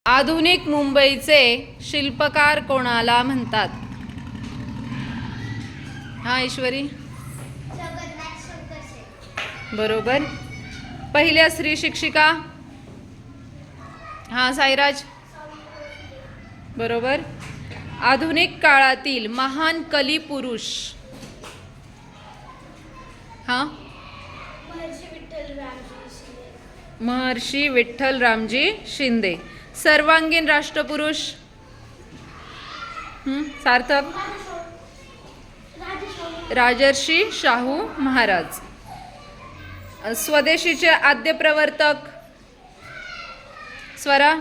आधुनिक मुंबईचे शिल्पकार कोणाला म्हणतात? हा ईश्वरी, बरोबर. पहिल्या स्त्री शिक्षिका, हा साईराज, बरोबर. आधुनिक काळातील महान कली पुरुष, हा महर्षी विठ्ठल रामजी शिंदे. सर्वांगीण राष्ट्रपुरुष, सार्थक, राजर्षी शाहू महाराज. स्वदेशीचे आद्य प्रवर्तक, स्वरा,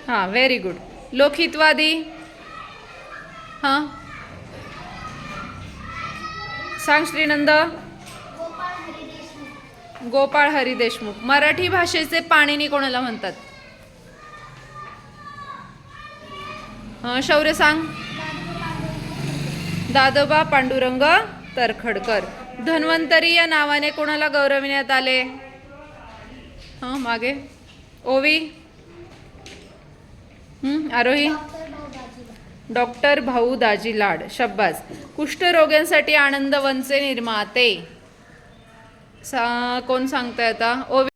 हां व्हेरी गुड. लोकहितवादी, हां सांग श्रीनंद. गोपाळ हरी देशमुख. मराठी भाषेचे पाणिनी कोणाला म्हणतात? शौर्य सांग. दादोबा पांडुरंग तरखडकर. धन्वंतरी या नावाने कोणाला गौरविण्यात आले? मागे ओवी, आरोही, डॉक्टर भाऊ दाजी लाड. शब्बास. कुष्ठरोग्यांसाठी आनंद वनचे निर्माते, कोण सांगताय आता? ओवी.